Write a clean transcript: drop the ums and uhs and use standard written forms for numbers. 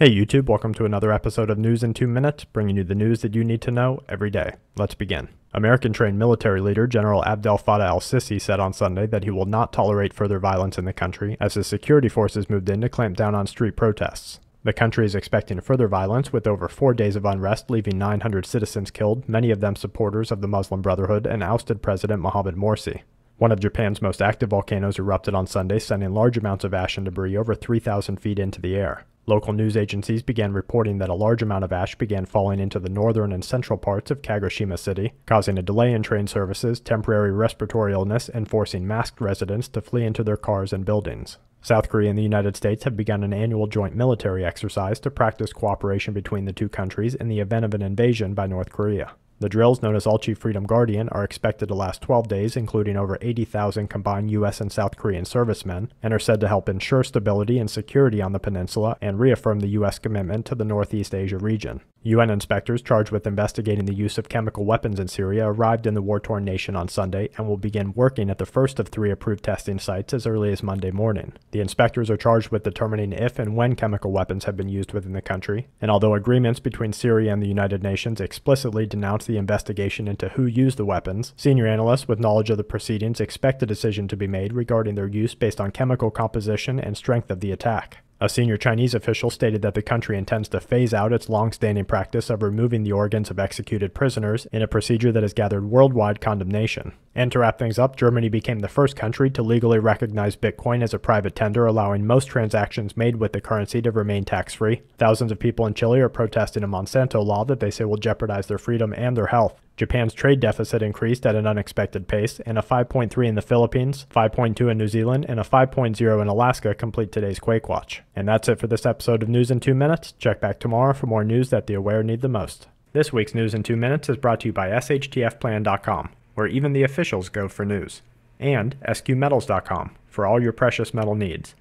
Hey YouTube, welcome to another episode of News in 2 Minutes, bringing you the news that you need to know every day. Let's begin. American-trained military leader General Abdel Fattah al-Sisi said on Sunday that he will not tolerate further violence in the country as his security forces moved in to clamp down on street protests. The country is expecting further violence with over 4 days of unrest leaving 900 citizens killed, many of them supporters of the Muslim Brotherhood and ousted President Mohamed Morsi. One of Japan's most active volcanoes erupted on Sunday, sending large amounts of ash and debris over 3,000 feet into the air. Local news agencies began reporting that a large amount of ash began falling into the northern and central parts of Kagoshima City, causing a delay in train services, temporary respiratory illness, and forcing masked residents to flee into their cars and buildings. South Korea and the United States have begun an annual joint military exercise to practice cooperation between the two countries in the event of an invasion by North Korea. The drills, known as All-Chief Freedom Guardian, are expected to last 12 days, including over 80,000 combined U.S. and South Korean servicemen, and are said to help ensure stability and security on the peninsula and reaffirm the U.S. commitment to the Northeast Asia region. UN inspectors charged with investigating the use of chemical weapons in Syria arrived in the war-torn nation on Sunday and will begin working at the first of 3 approved testing sites as early as Monday morning. The inspectors are charged with determining if and when chemical weapons have been used within the country, and although agreements between Syria and the United Nations explicitly denounce the investigation into who used the weapons, senior analysts with knowledge of the proceedings expect a decision to be made regarding their use based on chemical composition and strength of the attack. A senior Chinese official stated that the country intends to phase out its long-standing practice of removing the organs of executed prisoners in a procedure that has gathered worldwide condemnation. And to wrap things up, Germany became the first country to legally recognize Bitcoin as a private tender, allowing most transactions made with the currency to remain tax-free. Thousands of people in Chile are protesting a Monsanto law that they say will jeopardize their freedom and their health. Japan's trade deficit increased at an unexpected pace, and a 5.3 in the Philippines, 5.2 in New Zealand, and a 5.0 in Alaska complete today's Quake Watch. And that's it for this episode of News in 2 Minutes. Check back tomorrow for more news that the aware need the most. This week's News in 2 Minutes is brought to you by SHTFplan.com, where even the officials go for news, and SQmetals.com for all your precious metal needs.